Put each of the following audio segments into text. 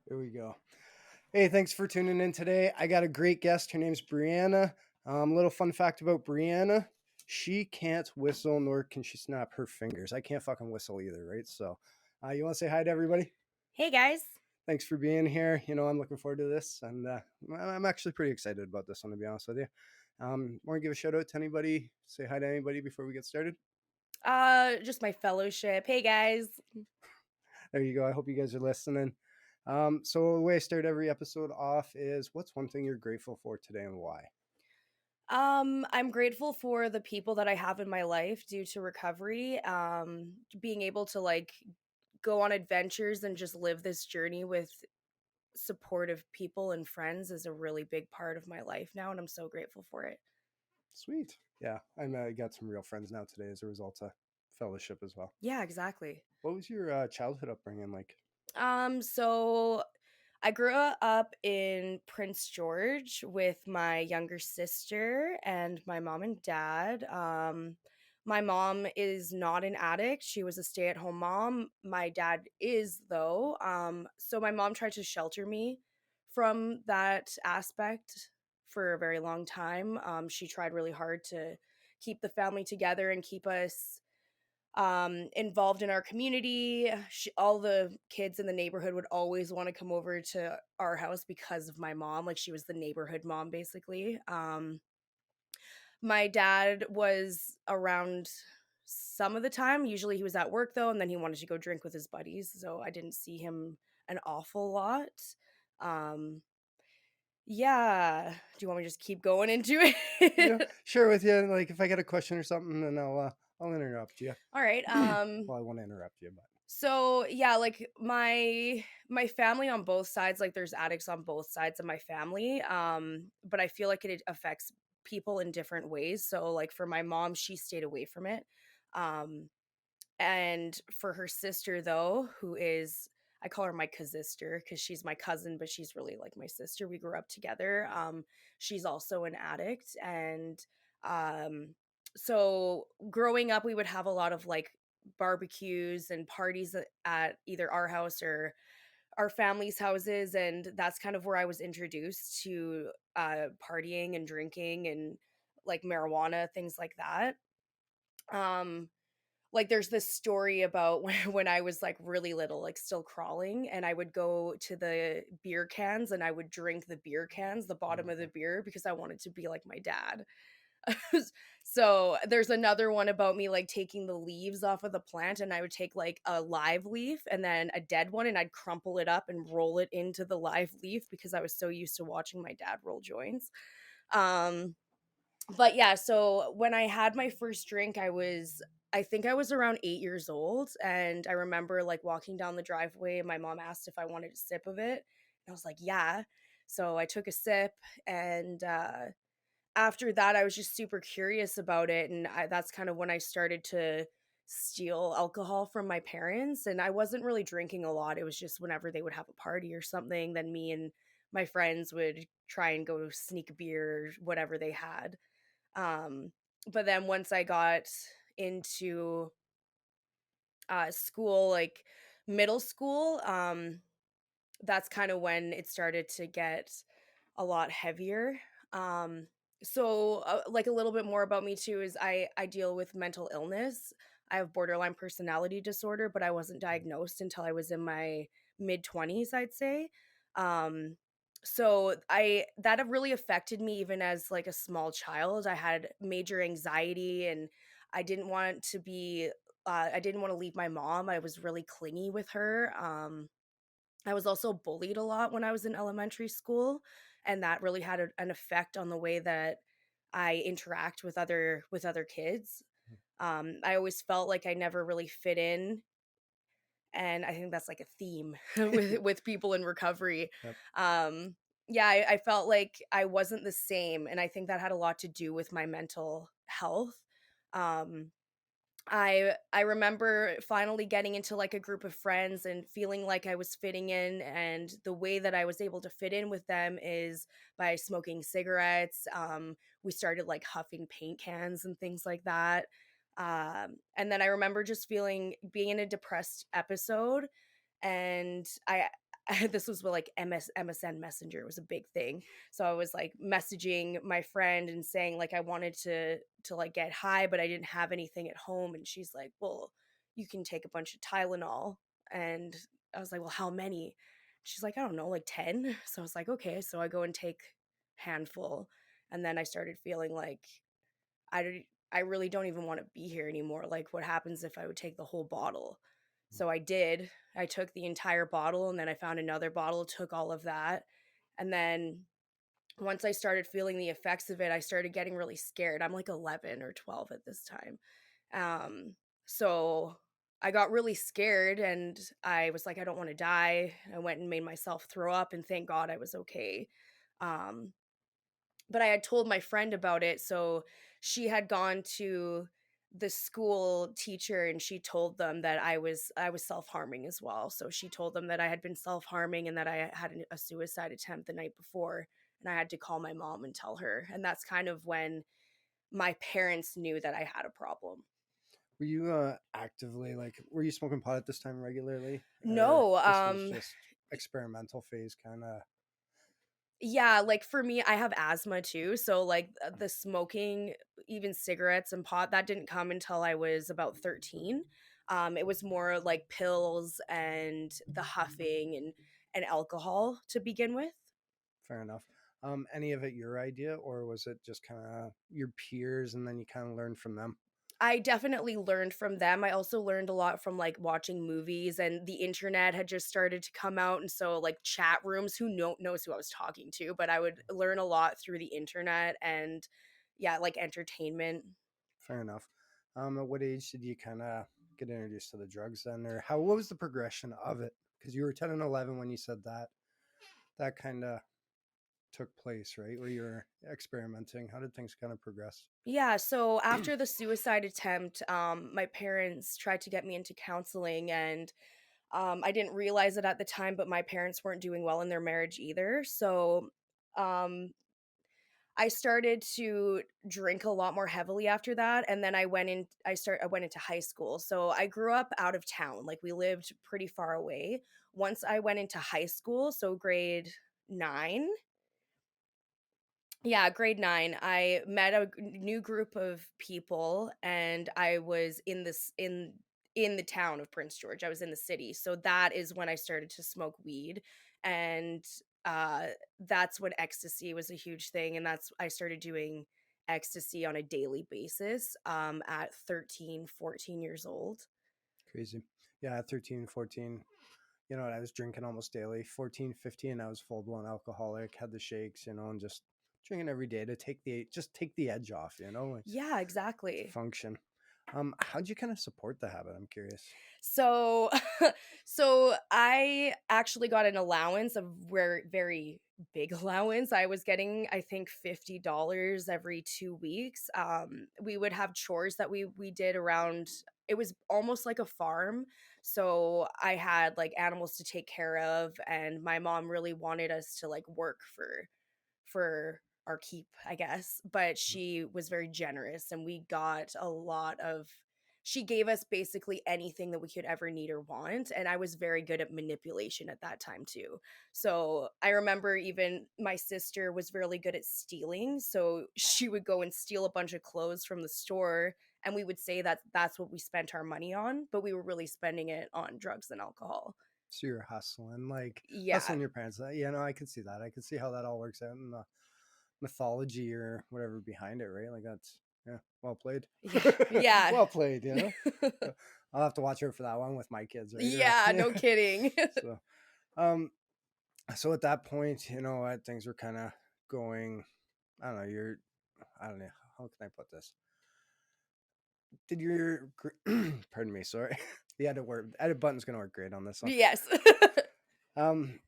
There we go. Hey, thanks for tuning in today. I got a great guest. Her name's Brianna. Little fun fact about Brianna: she can't whistle, nor can she snap her fingers. I can't fucking whistle either, right? So, you want to say hi to everybody? Hey guys. Thanks for being here. I'm looking forward to this, and I'm actually pretty excited about this one, to be honest with you. Want to give a shout out to anybody? Say hi to anybody before we get started? Just my fellowship. Hey guys. There you go. I hope you guys are listening. So the way I start every episode off is, what's one thing you're grateful for today and why? I'm grateful for the people that I have in my life due to recovery. Being able to go on adventures and just live this journey with supportive people and friends is a really big part of my life now, and I'm so grateful for it. Sweet. Yeah, I got some real friends now today as a result of fellowship as well. Yeah, exactly. What was your childhood upbringing like? So I grew up in Prince George with my younger sister and my mom and dad. My mom is not an addict. She was a stay-at-home mom. My dad is though. So my mom tried to shelter me from that aspect for a very long time. She tried really hard to keep the family together and keep us involved in our community. All the kids in the neighborhood would always want to come over to our house because of my mom. Like she was the neighborhood mom, basically. My dad was around some of the time. Usually he was at work though, and then he wanted to go drink with his buddies. So I didn't see him an awful lot. Um, yeah. Do you want me to just keep going into Yeah, it? share with you. Like if I got a question or something, then I'll interrupt you. All right. Well, I won't interrupt you, but So yeah, like my family on both sides, like there's addicts on both sides of my family. But I feel like it affects people in different ways. So like for my mom, she stayed away from it. Um, and for her sister though, who is, I call her my cousister because she's my cousin, but she's really like my sister. We grew up together. She's also an addict. And um so growing up we would have a lot of like barbecues and parties at either our house or our family's houses, and that's kind of where I was introduced to partying and drinking and like marijuana, things like that. um like there's this story about when I was like really little, like still crawling, and I would go to the beer cans and I would drink the beer cans, the bottom of the beer, because I wanted to be like my dad. So there's another one about me like taking the leaves off of the plant, and I would take like a live leaf and then a dead one and I'd crumple it up and roll it into the live leaf because I was so used to watching my dad roll joints. Um but yeah, so when I had my first drink, I think I was around 8 years old. And I remember like walking down the driveway and my mom asked if I wanted a sip of it. And I was like, yeah. So I took a sip, and after that, I was just super curious about it. And that's kind of when I started to steal alcohol from my parents. And I wasn't really drinking a lot. It was just whenever they would have a party or something, then me and my friends would try and go sneak a beer, or whatever they had. um, but then once I got into school, like middle school, that's kind of when it started to get a lot heavier. Um, like a little bit more about me too is I deal with mental illness. I have borderline personality disorder, but I wasn't diagnosed until I was in my mid 20s, I'd say. Um, so I that have really affected me even as like a small child. I had major anxiety, and I didn't want to be I didn't want to leave my mom. I was really clingy with her. I was also bullied a lot when I was in elementary school, and that really had an effect on the way that I interact with other kids. I always felt like I never really fit in, and I think that's like a theme with people in recovery. yep. Um, yeah, I felt like I wasn't the same, and I think that had a lot to do with my mental health. Um, I remember finally getting into like a group of friends and feeling like I was fitting in, and the way that I was able to fit in with them is by smoking cigarettes. We started like huffing paint cans and things like that. And then I remember just feeling being in a depressed episode, and this was with like MSN Messenger was a big thing. So I was like messaging my friend and saying like I wanted to like get high, but I didn't have anything at home. And she's like, "Well, you can take a bunch of Tylenol." And I was like, "Well, how many?" She's like, "I don't know, like 10." So I was like, "Okay." So I go and take handful, and then I started feeling like I really don't even want to be here anymore. Like, what happens if I would take the whole bottle? So I did. I took the entire bottle, and then I found another bottle, took all of that. And then once I started feeling the effects of it, I started getting really scared. I'm like 11 or 12 at this time. Um, so I got really scared and I was like, I don't want to die. I went and made myself throw up, and thank God I was okay. Um, but I had told my friend about it, so she had gone to the school teacher and she told them that I was self-harming as well. So she told them that I had been self-harming and that I had a suicide attempt the night before, and I had to call my mom and tell her. And that's kind of when my parents knew that I had a problem. Were you actively like were you smoking pot at this time regularly, or No, this was just experimental phase kind of? yeah, like for me, I have asthma too. So like the smoking, even cigarettes and pot, that didn't come until I was about 13. It was more like pills and the huffing and alcohol to begin with. Fair enough. Any of it your idea, or was it just kind of your peers and then you kind of learned from them? I definitely learned from them. I also learned a lot from like watching movies, and the internet had just started to come out, and so like chat rooms, knows who I was talking to, but I would learn a lot through the internet and yeah, like entertainment. Fair enough. At what age did you kind of get introduced to the drugs then, or how? What was the progression of it? Because you were 10 and 11 when you said that. That kind of took place, right? Where you were experimenting. How did things kind of progress? Yeah, so after the suicide attempt, my parents tried to get me into counseling, and I didn't realize it at the time, but my parents weren't doing well in their marriage either. So um, I started to drink a lot more heavily after that, and then I went into high school. So I grew up out of town, like we lived pretty far away. Once I went into high school, so grade 9, yeah, grade 9, I met a new group of people, and I was in the town of Prince George. I was in the city. So that is when I started to smoke weed, and uh that's when ecstasy was a huge thing, and that's I started doing ecstasy on a daily basis at 13, 14 years old. Crazy. Yeah, at 13, 14, you know, I was drinking almost daily. 14, 15, I was full blown alcoholic, had the shakes, you know, and just drinking every day to take the edge off, you know, like Yeah, to exactly. function. How'd you kind of support the habit? I'm curious. So so I actually got an allowance, a very big allowance. I was getting, I think, $50 every 2 weeks. We would have chores that we did around, it was almost like a farm. So I had like animals to take care of, and my mom really wanted us to like work for our keep, I guess. But she was very generous, and we got a lot of, she gave us basically anything that we could ever need or want, and I was very good at manipulation at that time too. So I remember even my sister was really good at stealing, so she would go and steal a bunch of clothes from the store, and we would say that that's what we spent our money on, but we were really spending it on drugs and alcohol. So you're hustling, like Yeah. hustling your parents. You know, I could see that. I could see how that all works out in the mythology or whatever behind it, right? Like that's yeah, well played. Yeah. Yeah. Well played, you know. So I'll have to watch out for that one with my kids, right? Yeah, Yeah. no kidding. So, um, so at that point, you know, things were kind of going. I don't know. I don't know. How can I put this? Did your pardon me, sorry. The edit button's gonna work great on this one. Yes. Um,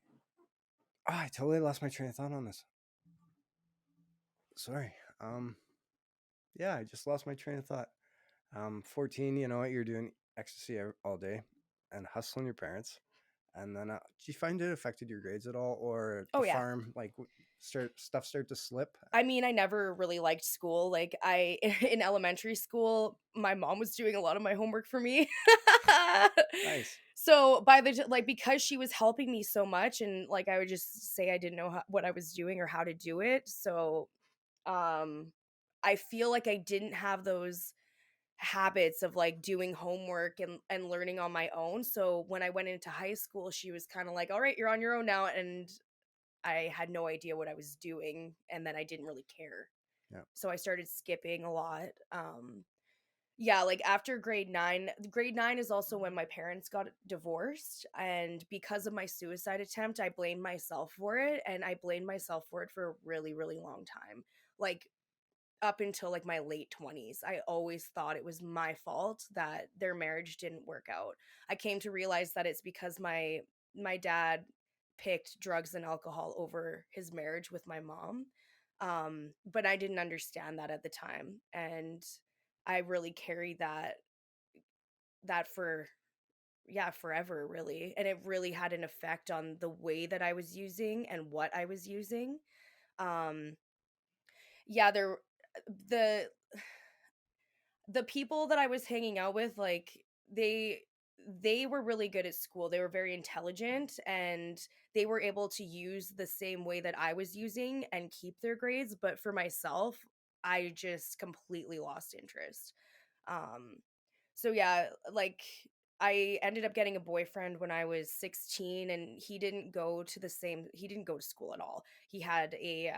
I totally lost my train of thought on this. Sorry. Yeah, I just lost my train of thought. 14, you know what? You're doing ecstasy all day and hustling your parents. And then, did you find it affected your grades at all, or Oh the yeah. farm like start to slip? I mean, I never really liked school. Like I in elementary school, my mom was doing a lot of my homework for me. Nice. So like because she was helping me so much and like I would just say I didn't know what I was doing or how to do it. So um I feel like I didn't have those habits of like doing homework and learning on my own. So when I went into high school, she was kind of like, "All right, you're on your own now." And I had no idea what I was doing and then I didn't really care. Yeah. So I started skipping a lot. Yeah, like after grade 9 is also when my parents got divorced, and because of my suicide attempt, I blamed myself for it, and I blamed myself for it for a really really long time. Like up until like my late 20s, I always thought it was my fault that their marriage didn't work out. I came to realize that it's because my dad picked drugs and alcohol over his marriage with my mom. But I didn't understand that at the time, and I really carried that for yeah, forever really. And it really had an effect on the way that I was using and what I was using. Um yeah, the the people that I was hanging out with, like, they they were really good at school. They were very intelligent and they were able to use the same way that I was using and keep their grades, but for myself, I just completely lost interest. Um so yeah, like I ended up getting a boyfriend when I was 16 and he didn't go to school at all. He had a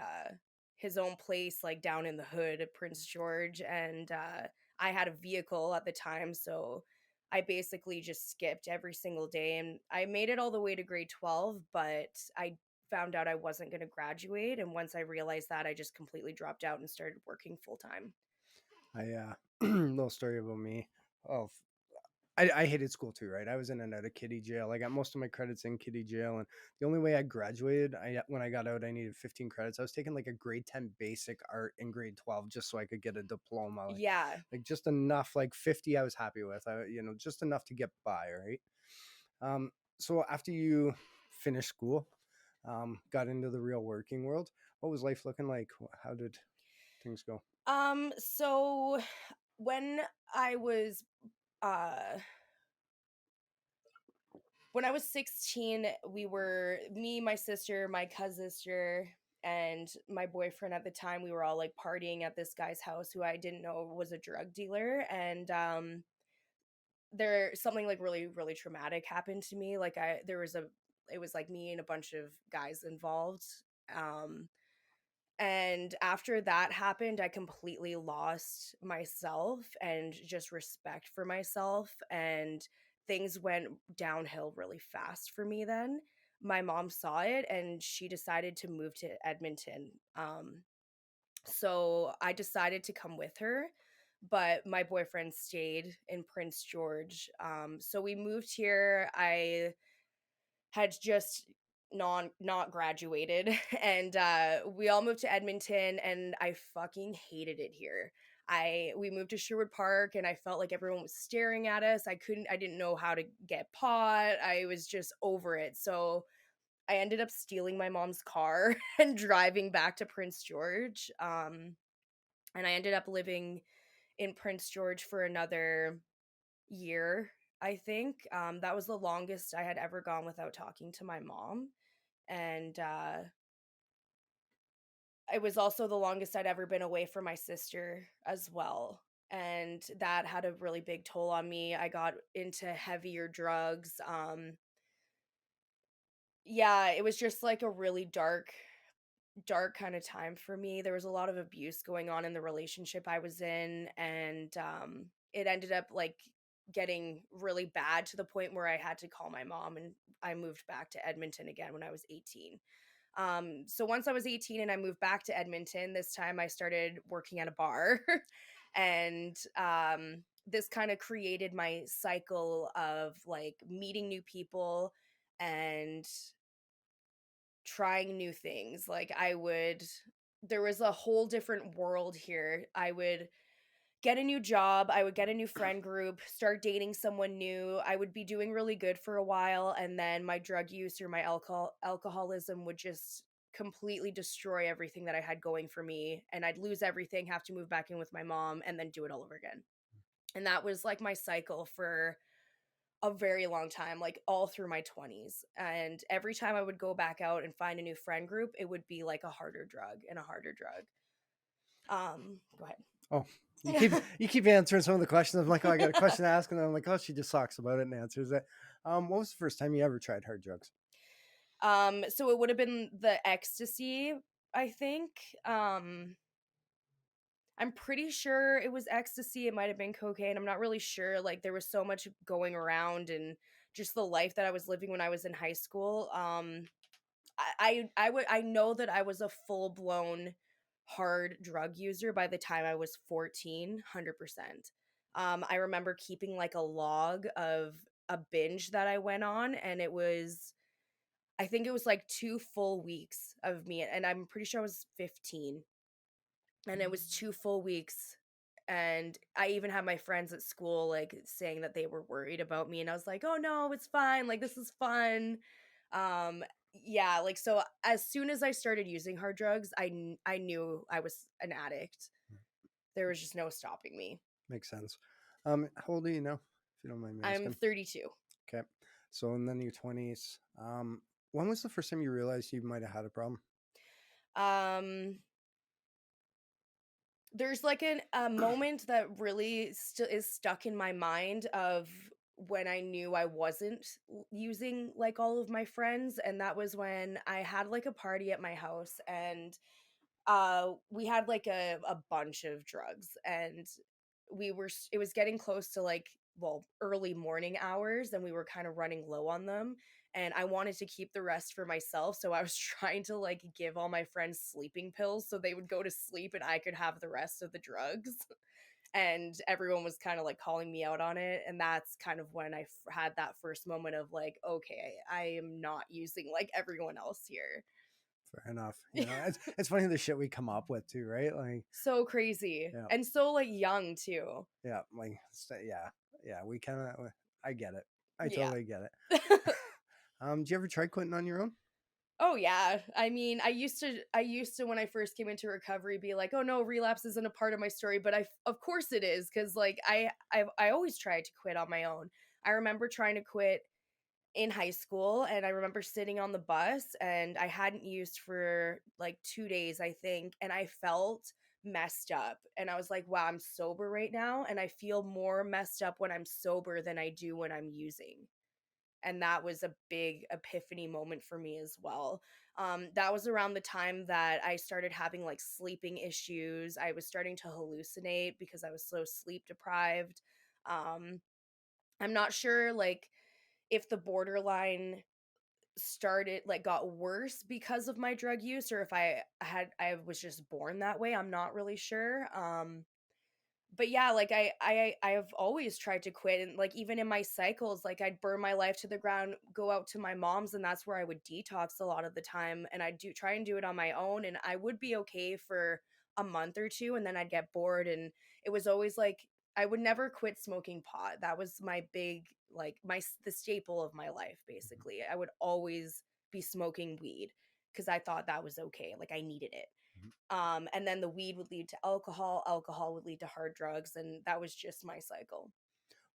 his own place like down in the hood of Prince George, and I had a vehicle at the time, so I basically just skipped every single day and I made it all the way to grade 12, but I found out I wasn't going to graduate, and once I realized that, I just completely dropped out and started working full time. I little story about me. Oh, I hated school too, right? I was in and out of kiddie jail. I got most of my credits in kiddie jail, and the only way I graduated, I when I got out, I needed 15 credits. I was taking like a grade 10 basic art in grade 12 just so I could get a diploma, Yeah. like just enough, like 50, I was happy with. Just enough to get by, right? Um, so after you finished school, got into the real working world, what was life looking like? How did things go? So when I was uh when I was 16, we were me, my sister, my cousin sister, and my boyfriend at the time, we were all like partying at this guy's house who I didn't know was a drug dealer. And there something like really, really traumatic happened to me. Like it was like me and a bunch of guys involved. Um And after that happened, I completely lost myself and just respect for myself. And things went downhill really fast for me then. My mom saw it and she decided to move to Edmonton. So I decided to come with her, but my boyfriend stayed in Prince George. So we moved here. I had just not graduated and we all moved to Edmonton and I fucking hated it here. We moved to Sherwood Park and I felt like everyone was staring at us. I didn't know how to get pot. I was just over it. So I ended up stealing my mom's car and driving back to Prince George. And I ended up living in Prince George for another year, I think. That was the longest I had ever gone without talking to my mom. And it was also the longest I'd ever been away from my sister as well. And that had a really big toll on me. I got into heavier drugs. Yeah, it was just like a really dark kind of time for me. There was a lot of abuse going on in the relationship I was in, and it ended up like getting really bad to the point where I had to call my mom, and I moved back to Edmonton again when I was 18. So once I was 18 and I moved back to Edmonton, this time I started working at a bar. And this kind of created my cycle of like meeting new people and trying new things. Like there was a whole different world here. I would get a new job, I would get a new friend group, start dating someone new. I would be doing really good for a while, and then my drug use or my alcoholism would just completely destroy everything that I had going for me, and I'd lose everything, have to move back in with my mom and then do it all over again. And that was like my cycle for a very long time, like all through my 20s. And every time I would go back out and find a new friend group, it would be like a harder drug and a harder drug. Go Oh, ahead. you keep answering some of the questions. I'm like, oh, I got a question to ask, and then I'm like, oh, she just talks about it and answers it. What was the first time you ever tried hard drugs? So it would have been the ecstasy, I think. I'm pretty sure it was ecstasy. It might have been cocaine. I'm not really sure. Like there was so much going around and just the life that I was living when I was in high school. I know that I was a full blown hard drug user by the time I was 14, 100%. I remember keeping like a log of a binge that I went on, and I think it was like 2 full weeks of me, and I'm pretty sure I was 15, and it was 2 full weeks. And I even had my friends at school like saying that they were worried about me, and I was like, oh no, it's fine, like this is fun. um yeah, like so as soon as I started using hard drugs, I knew I was an addict. There was just no stopping me. Makes sense. How old are you now, if you don't mind me I'm asking? 32. Okay, so and then your 20s. When was the first time you realized you might have had a problem? um there's like a moment that really still is stuck in my mind of when I knew I wasn't using like all of my friends, and that was when I had like a party at my house, and we had like a bunch of drugs, and it was getting close to like, well, early morning hours, and we were kind of running low on them, and I wanted to keep the rest for myself, so I was trying to like give all my friends sleeping pills so they would go to sleep and I could have the rest of the drugs. And everyone was kind of like calling me out on it, and that's kind of when had that first moment of like, okay, I am not using like everyone else here. Fair enough. You know, it's funny the shit we come up with too, right? Like, So crazy yeah, and so like young too. yeah, like, yeah, yeah. We kind of, I get it. I Yeah. totally get it. Do you ever try quitting on your own? Oh yeah. I mean, I used to when I first came into recovery be like, "Oh no, relapse isn't a part of my story," but of course it is, cuz like I always tried to quit on my own. I remember trying to quit in high school, and I remember sitting on the bus, and I hadn't used for like 2 days I think, and I felt messed up, and I was like, "Wow, I'm sober right now, and I feel more messed up when I'm sober than I do when I'm using." And that was a big epiphany moment for me as well. That was around the time that I started having like sleeping issues. I was starting to hallucinate because I was so sleep deprived. Um, I'm not sure like if the borderline started like got worse because of my drug use, or if I was just born that way. I'm not really sure. But yeah, like I have always tried to quit, and like even in my cycles, like I'd burn my life to the ground, go out to my mom's, and that's where I would detox a lot of the time, and I'd do try and do it on my own, and I would be okay for a month or two, and then I'd get bored. And it was always like I would never quit smoking pot. That was my big like the staple of my life basically. I would always be smoking weed because I thought that was okay, like I needed it. Mhm. And then the weed would lead to alcohol, alcohol would lead to hard drugs, and that was just my cycle.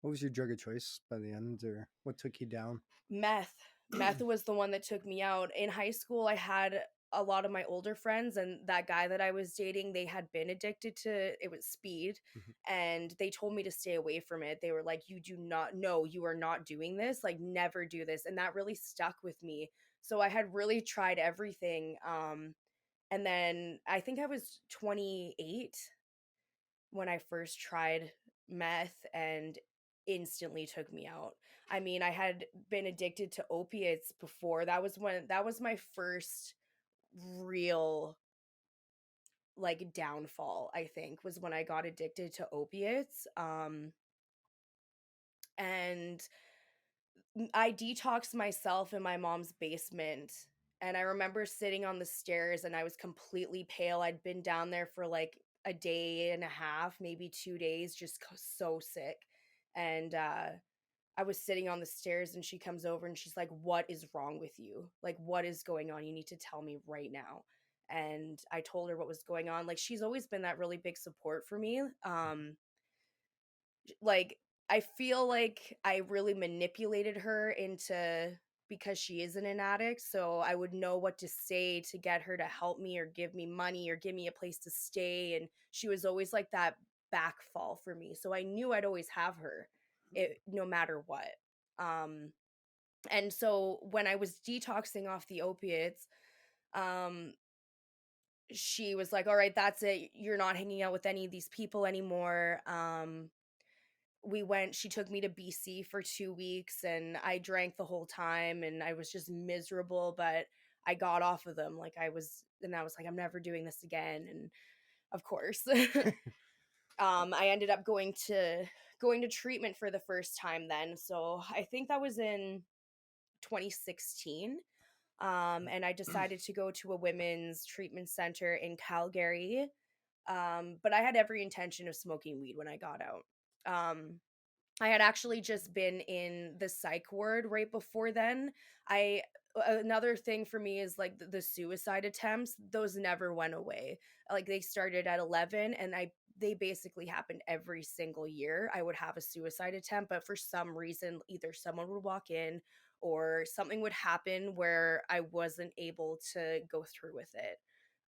What was your drug of choice by the end, or what took you down? Meth. Meth was the one that took me out. In high school, I had a lot of my older friends, and that guy that I was dating, they had been addicted to it was speed, Mhm. and they told me to stay away from it. They were like, "You do not know, you are not doing this. Like never do this." And that really stuck with me. So I had really tried everything. And then I think I was 28 when I first tried meth, and instantly took me out. I mean, I had been addicted to opiates before. That was my first real like downfall, I think, was when I got addicted to opiates. And I detoxed myself in my mom's basement. And I remember sitting on the stairs, and I was completely pale. I'd been down there for like a day and a half, maybe 2 days, just so sick. And I was sitting on the stairs and she comes over and she's like, "What is wrong with you? Like, what is going on? You need to tell me right now." And I told her what was going on. Like, she's always been that really big support for me. Like, I feel like I really manipulated her into, because she isn't an addict, so I would know what to say to get her to help me or give me money or give me a place to stay, and she was always like that backfall for me. So I knew I'd always have her, no matter what. Um and so when I was detoxing off the opiates, um she was like, "All right, that's it. You're not hanging out with any of these people anymore." She took me to BC for 2 weeks and I drank the whole time and I was just miserable, but I got off of them. I was like, "I'm never doing this again." And of course, I ended up going to treatment for the first time then. So I think that was in 2016. And I decided to go to a women's treatment center in Calgary. But I had every intention of smoking weed when I got out. I had actually just been in the psych ward right before then. I Another thing for me is like the suicide attempts, those never went away. Like they started at 11 and I they basically happened every single year. I would have a suicide attempt, but for some reason either someone would walk in or something would happen where I wasn't able to go through with it.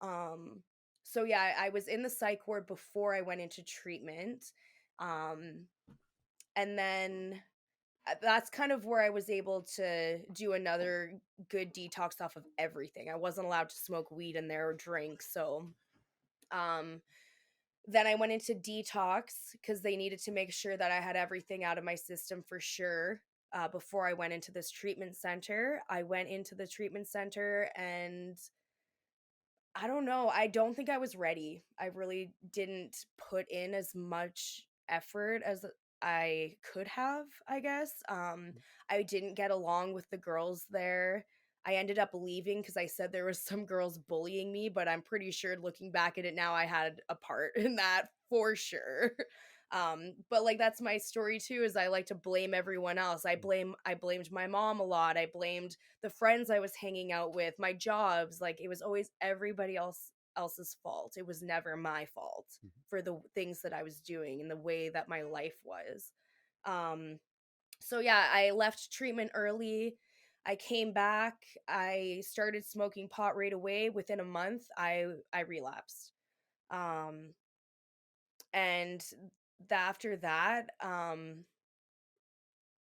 Um so yeah, I was in the psych ward before I went into treatment. Um and then that's kind of where I was able to do another good detox off of everything. I wasn't allowed to smoke weed in there or drink. So, um, then I went into detox because they needed to make sure that I had everything out of my system for sure. Before I went into this treatment center, I went into the treatment center and I don't know. I don't think I was ready. I really didn't put in as much effort as I could have, I guess. I didn't get along with the girls there. I ended up leaving because I said there was some girls bullying me, but I'm pretty sure looking back at it now, I had a part in that for sure. But like that's my story too, is I like to blame everyone else. I blamed my mom a lot. I blamed the friends I was hanging out with, my jobs. Like it was always everybody else's fault. It was never my fault for the things that I was doing and the way that my life was. Um so yeah, I left treatment early. I came back. I started smoking pot right away. Within a month, I relapsed. Um and after that,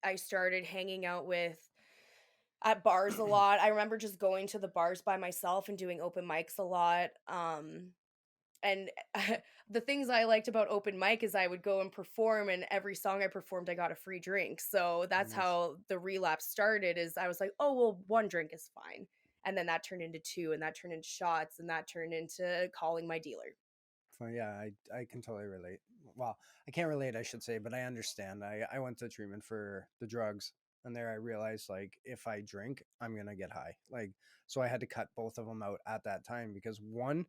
I started hanging out with at bars a lot. I remember just going to the bars by myself and doing open mics a lot. And the things I liked about open mic is I would go and perform, and every song I performed, I got a free drink. So that's Nice. how the relapse started. Is I was like, oh well, one drink is fine, and then that turned into two, and that turned into shots, and that turned into calling my dealer. Well, yeah, I can totally relate. Well, I can't relate, I should say, but I understand. I went to treatment for the drugs, and there I realized like if I drink, I'm gonna get high. Like, so I had to cut both of them out at that time because one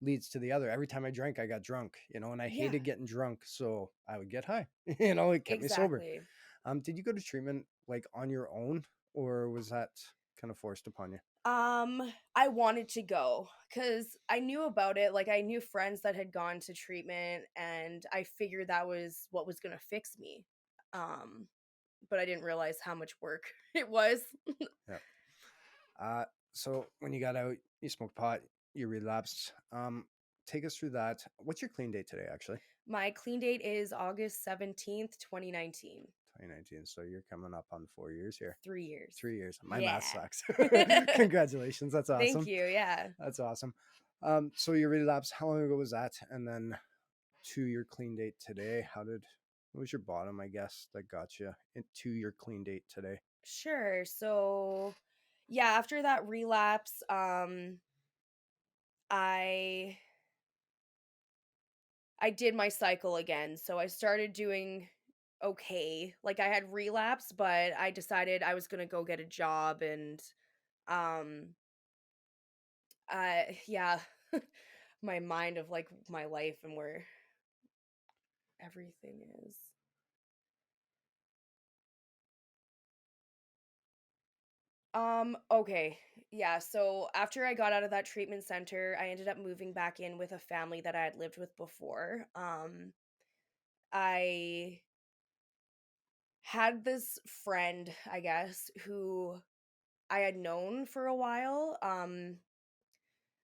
leads to the other. Every time I drank, I got drunk, and I Yeah, hated getting drunk, so I would get high. It kept me sober. exactly. Did you go to treatment like on your own, or was that kind of forced upon you? I wanted to go because I knew about it. Like, I knew friends that had gone to treatment, and I figured that was what was gonna fix me. Um, but I didn't realize how much work it was. Yeah. So when you got out, you smoked pot, you relapsed. Take us through that. What's your clean date today, actually? My clean date is August 17th, 2019. 2019. So you're coming up on 4 years here. 3 years. 3 years. My math Yeah. sucks. Congratulations. That's Thank awesome. you. Yeah. That's awesome. So you relapsed. How long ago was that? And then to your clean date today, what was your bottom, I guess, that got you into your clean date today? Sure. So, yeah, after that relapse, I I did my cycle again. So I started doing okay. Like I had relapse, but I decided I was going to go get a job and um yeah. my mind of like my life and where everything is. Okay. Yeah, so after I got out of that treatment center, I ended up moving back in with a family that I had lived with before. I had this friend, I guess, who I had known for a while.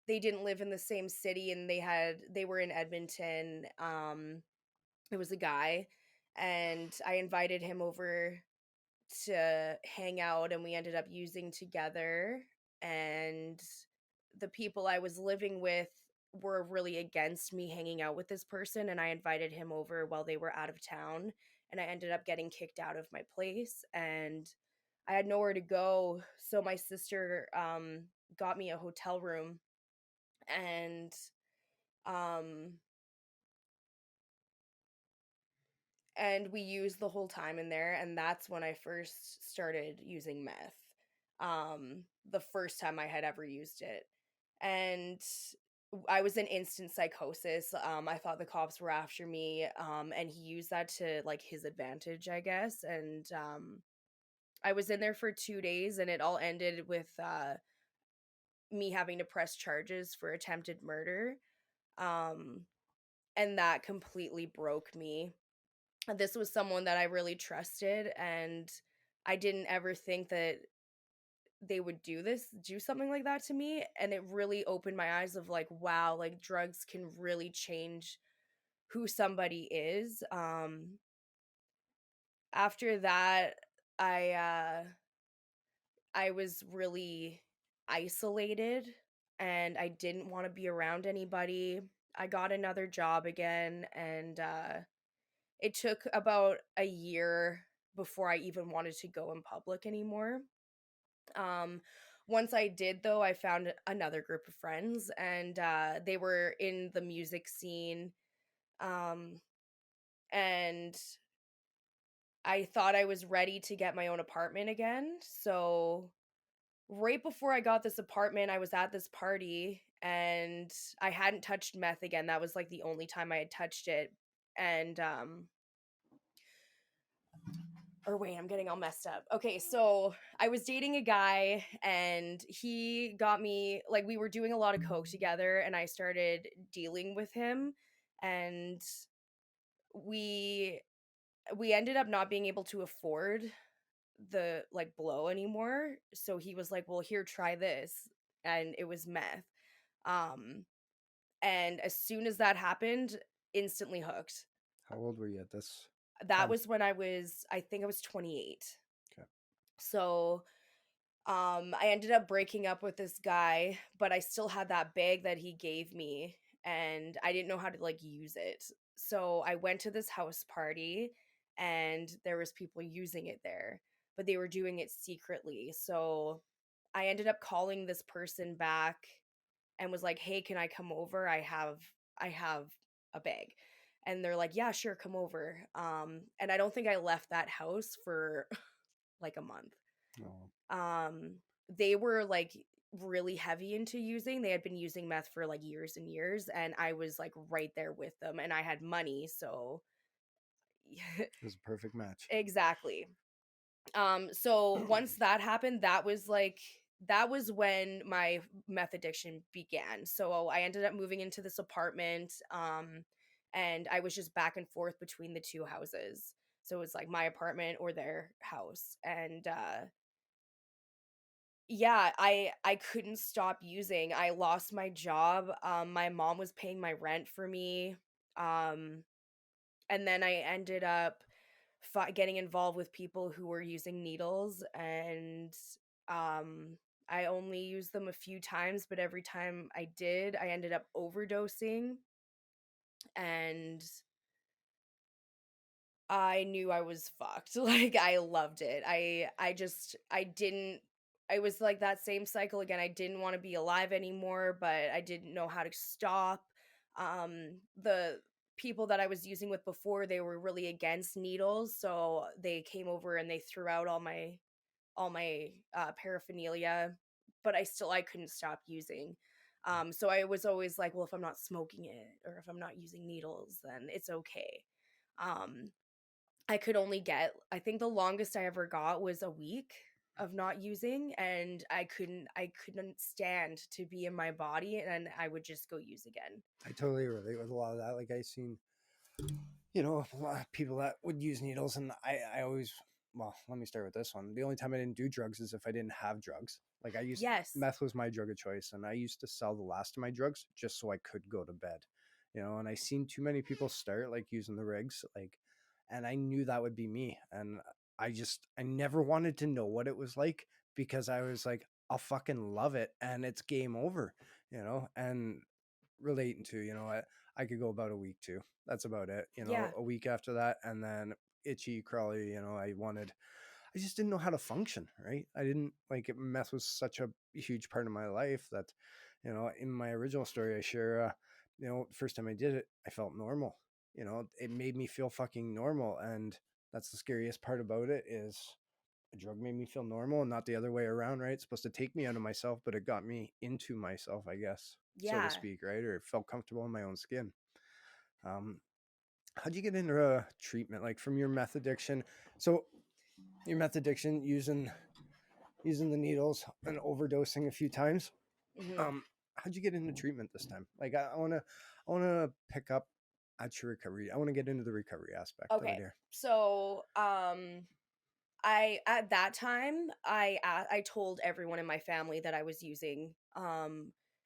They didn't live in the same city and they were in Edmonton. It was a guy, and I invited him over to hang out, and we ended up using together. And the people I was living with were really against me hanging out with this person, and I invited him over while they were out of town, and I ended up getting kicked out of my place, and I had nowhere to go. So my sister got me a hotel room, and um we used the whole time in there, and that's when I first started using meth. The first time I had ever used it. And I was in instant psychosis. I thought the cops were after me, and he used that to like his advantage, I guess. And I was in there for 2 days, and it all ended with me having to press charges for attempted murder. Um, and that completely broke me. This was someone that I really trusted, and I didn't ever think that they would do something like that to me, and it really opened my eyes of like, wow, like drugs can really change who somebody is. After that, I uh I was really isolated, and I didn't want to be around anybody. I got another job again, and it took about a year before I even wanted to go in public anymore. Um, Once I did, though, I found another group of friends, and they were in the music scene. Um, and I thought I was ready to get my own apartment again. So, right before I got this apartment, I was at this party, and I hadn't touched meth again. That was like the only time I had touched it. And or wait, I'm getting all messed up. Okay, so I was dating a guy, and he got me, like, we were doing a lot of coke together, and I started dealing with him, and we ended up not being able to afford the like blow anymore. So he was like, "Well, here, try this." And it was meth. Um and as soon as that happened, instantly hooked. How old were you at this That time? was when I think I was 28. Okay. So I ended up breaking up with this guy, but I still had that bag that he gave me, and I didn't know how to like use it. So I went to this house party, and there was people using it there, but they were doing it secretly. So I ended up calling this person back and was like, "Hey, can I come over? I have a bag." And they're like, "Yeah, sure, come over." And I don't think I left that house for like a month. Oh, um they were like really heavy into using. They had been using meth for like years and years, and I was like right there with them, and I had money, so it was a perfect match. exactly. So once that happened, that was when my meth addiction began. So I ended up moving into this apartment, and I was just back and forth between the two houses. So it was like my apartment or their house. And yeah, I couldn't stop using. I lost my job. My mom was paying my rent for me. Um, and then I ended up getting involved with people who were using needles, and um I only used them a few times, but every time I did, I ended up overdosing, and I knew I was fucked. Like, I loved it. I didn't, I was like that same cycle again. I didn't want to be alive anymore, but I didn't know how to stop. The people that I was using with before, they were really against needles, so they came over and they threw out all my paraphernalia, but I couldn't stop using. So I was always like, well, if I'm not smoking it or if I'm not using needles, then it's okay. Um, I could only get, I think the longest I ever got was a week of not using, and I couldn't stand to be in my body, and I would just go use again. I totally relate with a lot of that. Like I seen, a lot of people that would use needles, and I always, well, let me start with this one. The only time I didn't do drugs is if I didn't have drugs. Like Yes. meth was my drug of choice, and I used to sell the last of my drugs just so I could go to bed, and I seen too many people start like using the rigs, like, and I knew that would be me. And I never wanted to know what it was like, because I was like, I'll fucking love it and it's game over, and relating to, I could go about a week too. That's about it. Yeah. A week after that, and then itchy, crawly. I just didn't know how to function. Right? I didn't like it. Meth was such a huge part of my life that, in my original story, I share. First time I did it, I felt normal. It made me feel fucking normal, and that's the scariest part about it is a drug made me feel normal and not the other way around, right? It's supposed to take me out of myself, but it got me into myself, I guess, so to Yeah. speak, right? Or it felt comfortable in my own skin. Um, how'd you get into treatment, like from your meth addiction? So your meth addiction, using the needles and overdosing a few times. Hmm. How'd you get into treatment this time? Like I wanna pick up at your recovery. I want to get into the recovery aspect of it Okay. here. So, I at that time I told everyone in my family that I was using,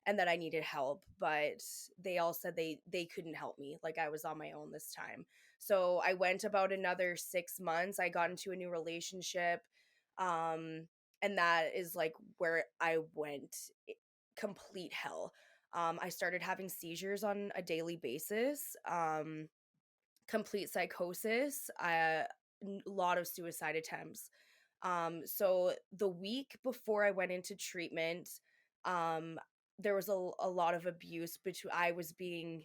and that I needed help, but they all said they couldn't help me. Like I was on my own this time. So I went about another 6 months. I got into a new relationship, um and that is like where I went complete hell. I started having seizures on a daily basis. Complete psychosis, lot of suicide attempts. So the week before I went into treatment, um, there was a lot of abuse between I was being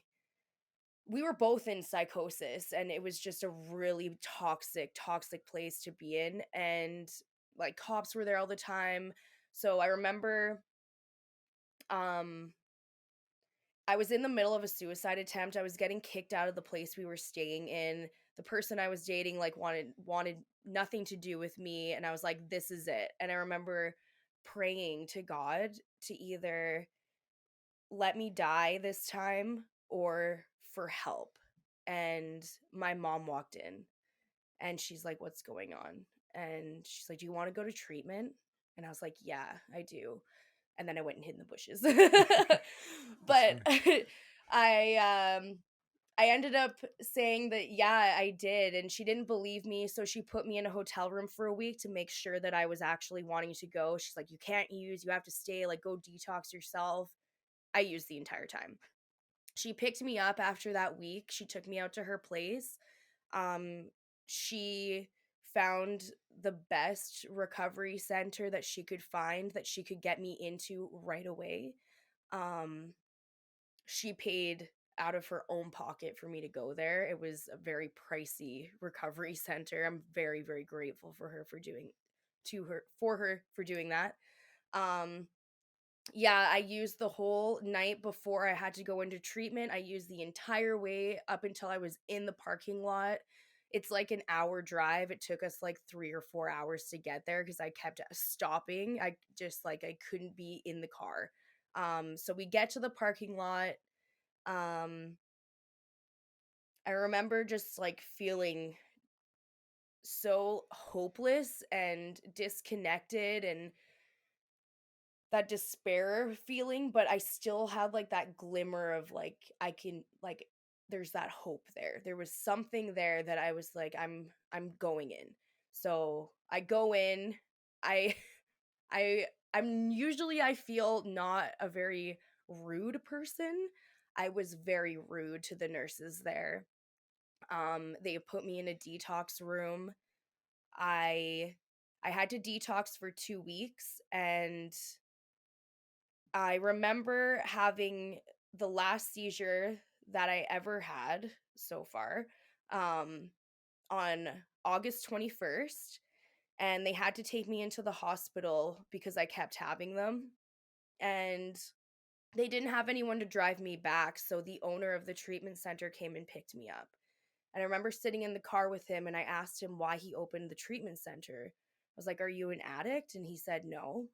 we were both in psychosis, and it was just a really toxic place to be in, and like cops were there all the time. So I remember um I was in the middle of a suicide attempt. I was getting kicked out of the place we were staying in. The person I was dating like wanted nothing to do with me, and I was like, this is it. And I remember praying to God to either let me die this time or for help. And my mom walked in, and she's like, what's going on? And she's like, do you want to go to treatment? And I was like, yeah, I do. And then I went and hid in the bushes. That's But funny. I I ended up saying that yeah, I did, and she didn't believe me, so she put me in a hotel room for a week to make sure that I was actually wanting to go. She's like, you can't use, you have to stay, like go detox yourself. I used the entire time. She picked me up after that week. She took me out to her place. Um she found the best recovery center that she could find that she could get me into right away. Um she paid out of her own pocket for me to go there. It was a very pricey recovery center. I'm very, very grateful for her for doing that. Um yeah, I used the whole night before I had to go into treatment. I used the entire way up until I was in the parking lot. It's like an hour drive. It took us like 3 or 4 hours to get there because I kept stopping. I just like I couldn't be in the car. So we get to the parking lot. um I remember just like feeling so hopeless and disconnected and that despair feeling, but I still had like that glimmer of like I can like there's that hope there. There was something there that I was like I'm going in. So I go in. I I I'm usually I feel not a very rude person. I was very rude to the nurses there. They put me in a detox room. I I had to detox for 2 weeks, and I remember having the last seizure that I ever had so far, um on August 21st, and they had to take me into the hospital because I kept having them. And They didn't have anyone to drive me back, so the owner of the treatment center came and picked me up. And I remember sitting in the car with him and I asked him why he opened the treatment center. I was like, "Are you an addict?" And he said, "No."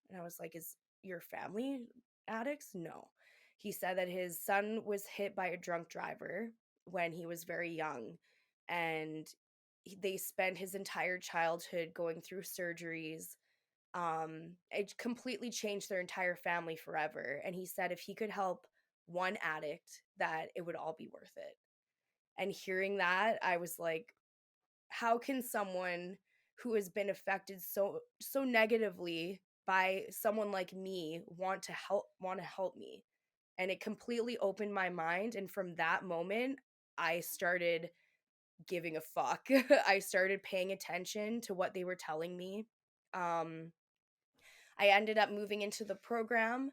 And I was like, "Is your family addicts?" "No." He said that his son was hit by a drunk driver when he was very young, and they spent his entire childhood going through surgeries. It completely changed their entire family forever. And he said if he could help one addict, that it would all be worth it. And hearing that, I was like, how can someone who has been affected so negatively by someone like me want to help me? And it completely opened my mind, and from that moment I started giving a fuck. I started paying attention to what they were telling me. um I ended up moving into the program.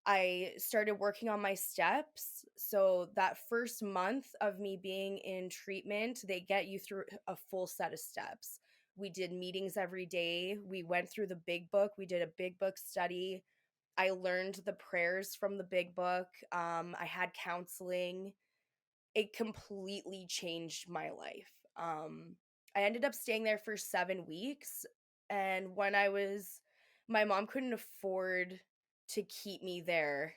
I started working on my steps. So that first month of me being in treatment, they get you through a full set of steps. We did meetings every day. We went through the big book. We did a big book study. I learned the prayers from the big book. I had counseling. It completely changed my life. I ended up staying there for 7 weeks. And my mom couldn't afford to keep me there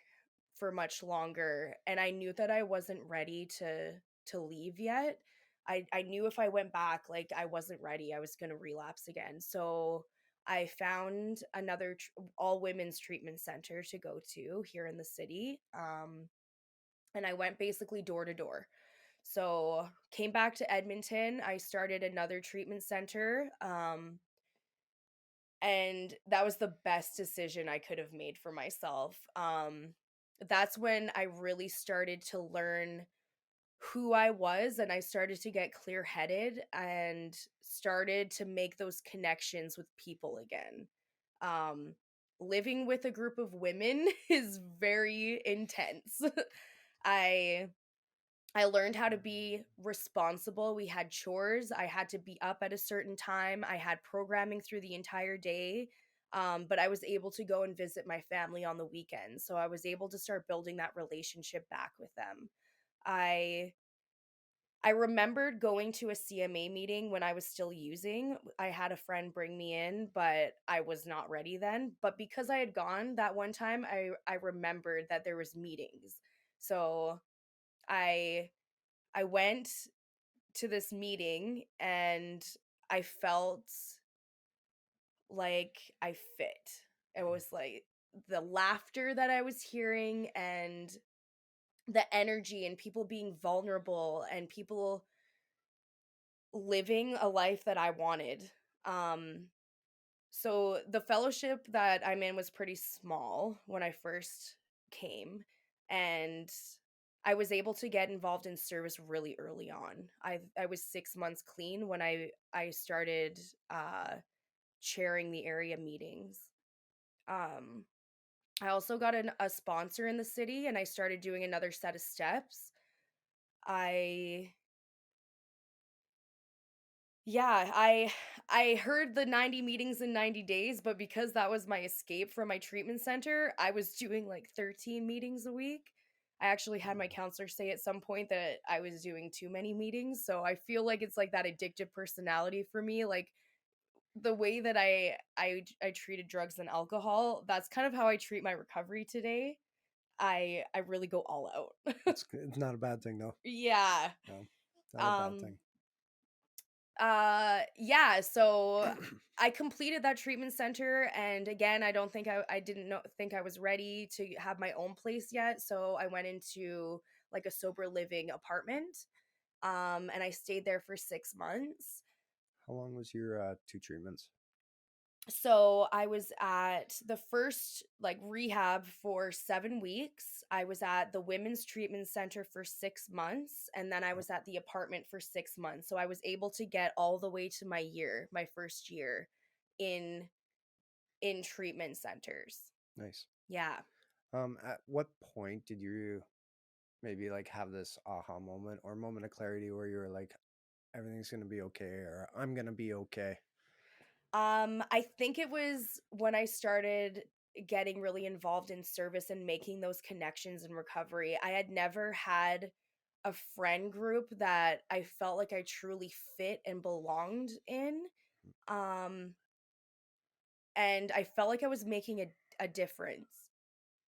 for much longer. And I knew that I wasn't ready to leave yet. I knew if I went back, like I wasn't ready, I was going to relapse again. So I found another all women's treatment center to go to here in the city. And I went basically door to door. So came back to Edmonton. I started another treatment center. And that was the best decision I could have made for myself. That's when I really started to learn who I was, and I started to get clear headed and started to make those connections with people again. Um, Living with a group of women is very intense. I I learned how to be responsible. We had chores. I had to be up at a certain time. I had programming through the entire day. But I was able to go and visit my family on the weekends. So I was able to start building that relationship back with them. I I remembered going to a CMA meeting when I was still using. I had a friend bring me in, but I was not ready then. But because I had gone that one time, I remembered that there was meetings. So I I went to this meeting and I felt like I fit. It was like the laughter that I was hearing and the energy and people being vulnerable and people living a life that I wanted. Um so the fellowship that I'm in was pretty small when I first came, and I was able to get involved in service really early on. I was 6 months clean when I started chairing the area meetings. Um I also got a sponsor in the city and I started doing another set of steps. I Yeah, I heard the 90 meetings in 90 days, but because that was my escape from my treatment center, I was doing like 13 meetings a week. I actually had my counselor say at some point that I was doing too many meetings, so I feel like it's like that addictive personality for me, like the way that I treated drugs and alcohol, that's kind of how I treat my recovery today. I really go all out. It's not a bad thing though. Yeah. No, not a bad Um thing. yeah, so I completed that treatment center, and again, I don't think I didn't know think I was ready to have my own place yet, so I went into like a sober living apartment. And I stayed there for 6 months. How long was your 2 treatments? So I was at the first like rehab for 7 weeks. I was at the women's treatment center for 6 months, and then I Oh, was at the apartment for 6 months. So I was able to get all the way to my first year in treatment centers. nice. Yeah. At what point did you maybe like have this aha moment or moment of clarity where you were like, everything's gonna be okay, or I'm gonna be okay? I think it was when I started getting really involved in service and making those connections in recovery. I had never had a friend group that I felt like I truly fit and belonged in. Um, and I felt like I was making a difference.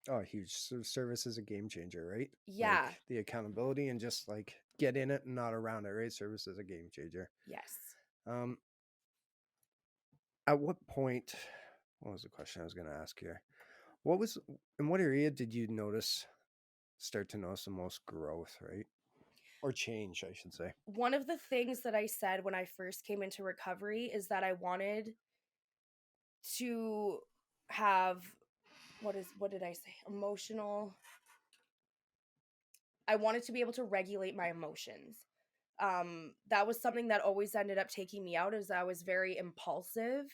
Oh, huge. Service is a game changer, right? Yeah. Like the accountability and just like get in it and not around it, right? Service is a game changer. Yes. Um, at what point, what was the question I was going to ask here? What was, in what area did you start to notice the most growth, right? Or change, I should say. One of the things that I said when I first came into recovery is that I wanted to have what did I say? Emotional. I wanted to be able to regulate my emotions. That was something that always ended up taking me out, as I was very impulsive.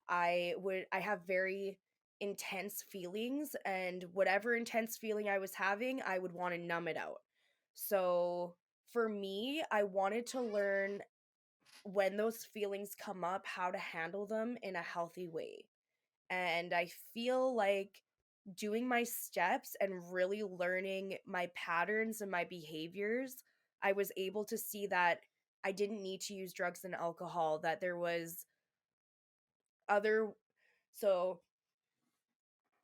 I have very intense feelings, and whatever intense feeling I was having, I would want to numb it out. So for me, I wanted to learn when those feelings come up how to handle them in a healthy way. And I feel like doing my steps and really learning my patterns and my behaviors, I was able to see that I didn't need to use drugs and alcohol, that there was other, so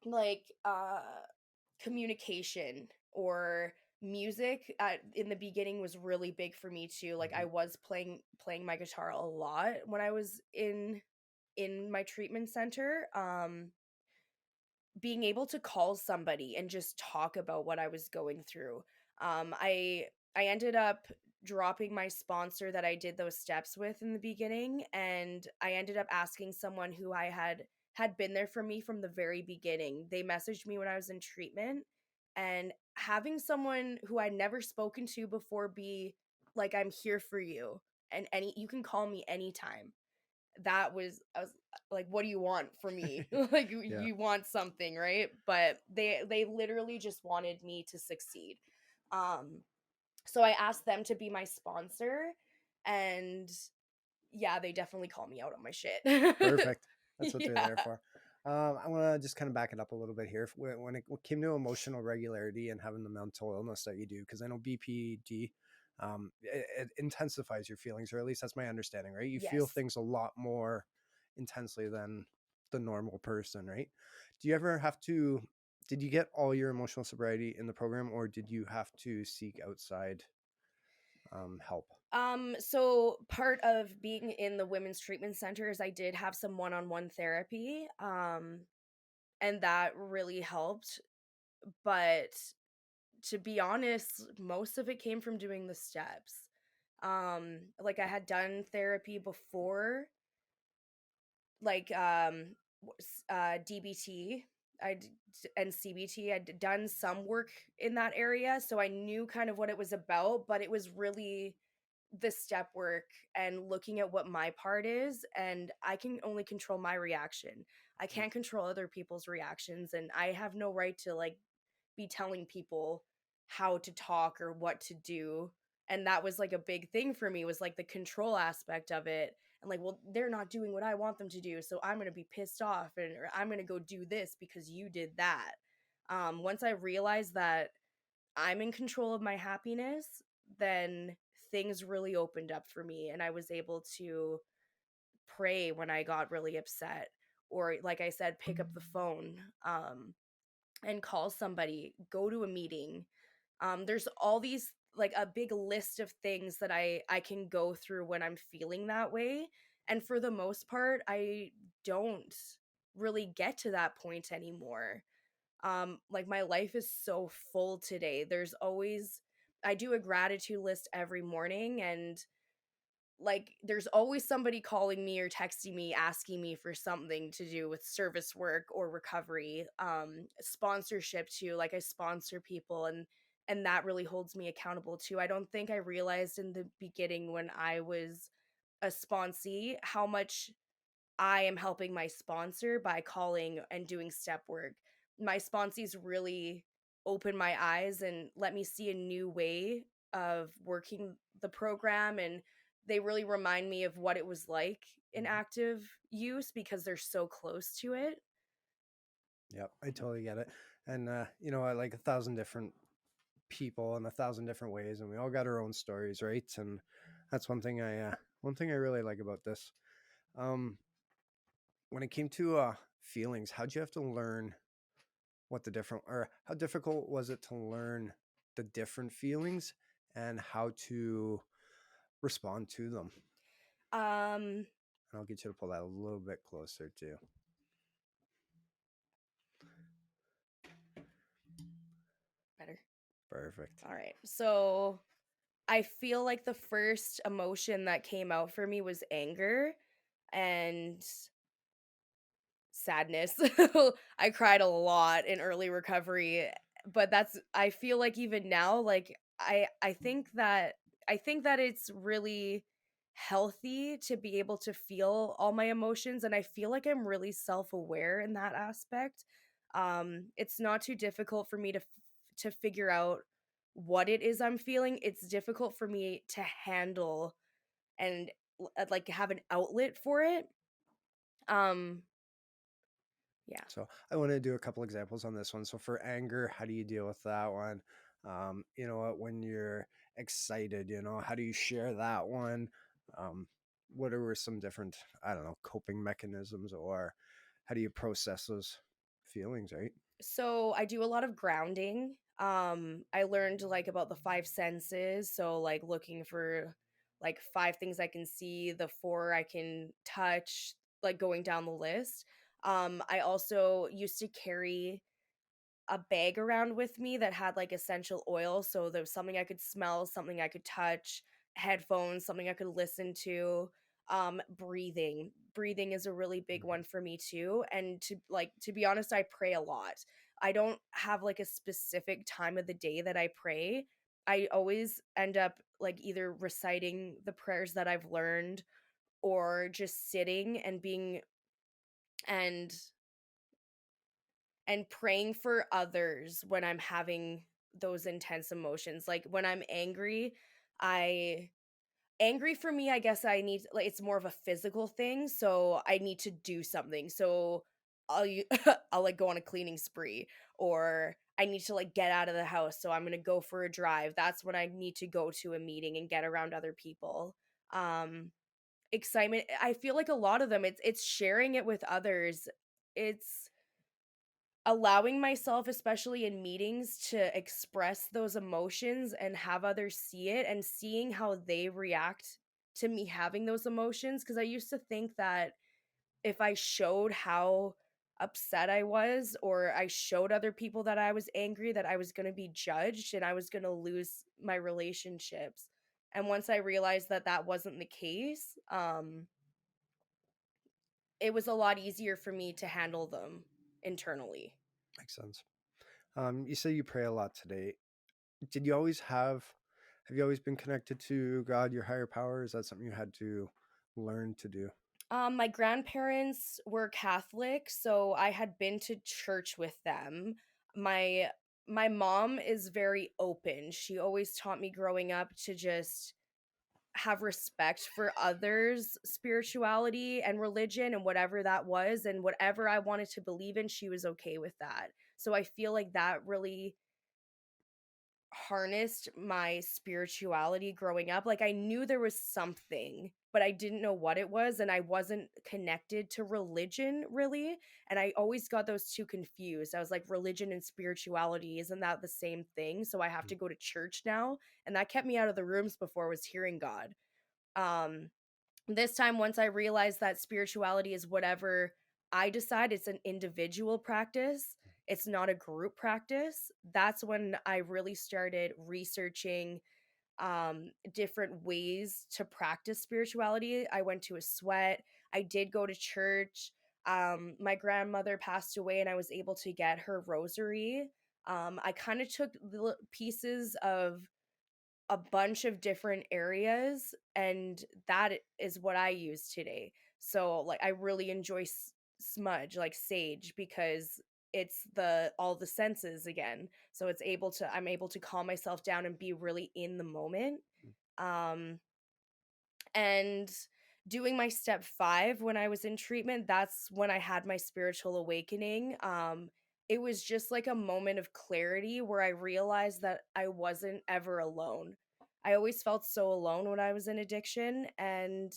like communication or music in the beginning was really big for me too. Like I Mhm. was playing my guitar a lot when I was in my treatment center. Being able to call somebody and just talk about what I was going through. I ended up dropping my sponsor that I did those steps with in the beginning, and I ended up asking someone who I had been there for me from the very beginning. They messaged me when I was in treatment, and having someone who I'd never spoken to before be like, I'm here for you, and any you can call me anytime. That was I was like, what do you want from me? Like Yeah, you want something, right? But they literally just wanted me to succeed. Um so I asked them to be my sponsor, and yeah, they definitely call me out on my shit. perfect. That's what they're Yeah. there for. I want to just kind of back it up a little bit here. When it came to emotional regularity and having the mental illness that you do, because I know BPD, it intensifies your feelings, or at least that's my understanding, right? You feel Yes. things a lot more intensely than the normal person, right? Do you ever have to, did you get all your emotional sobriety in the program, or did you have to seek outside help? So part of being in the women's treatment centers, I did have some one-on-one therapy. And that really helped. But to be honest, most of it came from doing the steps. Like I had done therapy before, like DBT, and CBT. I'd done some work in that area, so I knew kind of what it was about, but it was really the step work and looking at what my part is, and I can only control my reaction. I can't control other people's reactions, and I have no right to like be telling people how to talk or what to do. And that was like a big thing for me, was like the control aspect of it. And like, well, they're not doing what I want them to do, so I'm going to be pissed off, and or I'm going to go do this because you did that. Once I realized that I'm in control of my happiness, then things really opened up for me, and I was able to pray when I got really upset, or like I said, pick up the phone. And call somebody, go to a meeting. There's all these, like a big list of things that I can go through when I'm feeling that way. And for the most part, I don't really get to that point anymore. Like my life is so full today. There's always I do a gratitude list every morning, and like there's always somebody calling me or texting me asking me for something to do with service work or recovery. Sponsorship too, like I sponsor people, and that really holds me accountable too. I don't think I realized in the beginning when I was a sponsee how much I am helping my sponsor by calling and doing step work. My sponsees really opened my eyes and let me see a new way of working the program, and they really remind me of what it was like in Mhm. active use because they're so close to it. Yep, I totally get it. And you know, I like a thousand different people in a thousand different ways, and we all got our own stories, right? And that's one thing I really like about this. Um, when it came to feelings, how'd you have to learn what the different, or how difficult was it to learn the different feelings and how to respond to them? Um, And I'll get you to pull that a little bit closer too. better. Perfect. All right. So I feel like the first emotion that came out for me was anger and sadness. I cried a lot in early recovery, but I feel like even now, like I think that it's really healthy to be able to feel all my emotions, and I feel like I'm really self-aware in that aspect. It's not too difficult for me to figure out what it is I'm feeling. It's difficult for me to handle and like have an outlet for it. Um yeah. So I want to do a couple examples on this one. So for anger, how do you deal with that one? You know what, when you're excited, you know, how do you share that one? Um, what are some different, I don't know, coping mechanisms, or how do you process those feelings, right? So I do a lot of grounding. I learned like about the five senses, so like looking for like five things I can see, the four I can touch, like going down the list. I also used to carry a bag around with me that had like essential oil. So there was something I could smell, something I could touch, headphones, something I could listen to. Breathing. Breathing is a really big Mhm. one for me too. And to be honest, I pray a lot. I don't have like a specific time of the day that I pray. I always end up like either reciting the prayers that I've learned or just sitting and being and and praying for others when I'm having those intense emotions. Like when I'm angry, I angry for me, I guess I need like it's more of a physical thing, so I need to do something. So I'll like go on a cleaning spree, or I need to like get out of the house, so I'm going to go for a drive. That's when I need to go to a meeting and get around other people. Um excitement, I feel like a lot of them it's sharing it with others. It's allowing myself, especially in meetings, to express those emotions and have others see it and seeing how they react to me having those emotions. Because I used to think that if I showed how upset I was, or I showed other people that I was angry, that I was going to be judged and I was going to lose my relationships. And once I realized that that wasn't the case, it was a lot easier for me to handle them internally. Makes sense. You say you pray a lot today. Did you always have you always been connected to God, your higher power? Is that something you had to learn to do? My grandparents were Catholic, so I had been to church with them. My my mom is very open. She always taught me growing up to just have respect for others' spirituality and religion and whatever that was, and whatever I wanted to believe in, she was okay with that. So I feel like that really harnessed my spirituality growing up. Like I knew there was something, but I didn't know what it was, and I wasn't connected to religion really. And I always got those two confused. I was like, religion and spirituality, isn't that the same thing? So I have to go to church now, and that kept me out of the rooms before was hearing God. Um this time, once I realized that spirituality is whatever I decide, it's an individual practice, it's not a group practice. That's when I really started researching different ways to practice spirituality. I went to a sweat, I did go to church. My grandmother passed away and I was able to get her rosary. I kind of took pieces of a bunch of different areas, and that is what I use today. So like I really enjoy smudge, like sage, because it's the all the senses again. So I'm able to calm myself down and be really in the moment. Um and doing my step 5 when I was in treatment, that's when I had my spiritual awakening. It was just like a moment of clarity where I realized that I wasn't ever alone. I always felt so alone when I was in addiction, and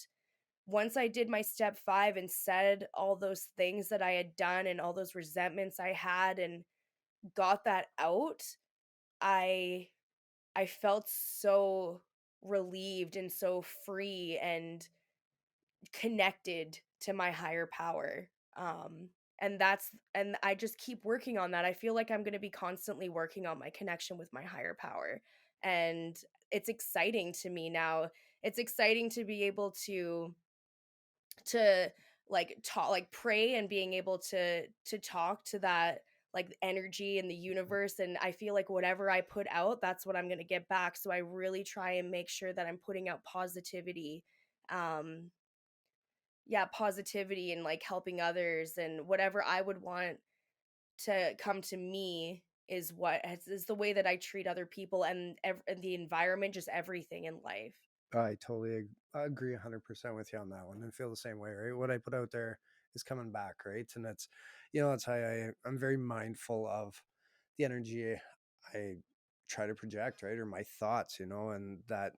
once I did my step 5 and said all those things that I had done and all those resentments I had and got that out, I I felt so relieved and so free and connected to my higher power. Um and I just keep working on that. I feel like I'm going to be constantly working on my connection with my higher power. And it's exciting to me now. It's exciting to be able to like talk, like pray, and being able to talk to that like energy in the universe. And I feel like whatever I put out, that's what I'm going to get back. So I really try and make sure that I'm putting out positivity. um yeah, positivity and like helping others, and whatever I would want to come to me is the way that I treat other people, and the environment, just everything in life. I totally agree 100% with you on that one and feel the same way, right? What I put out there is coming back, right? And it's, that's how I'm very mindful of the energy I try to project, right? Or my thoughts, and that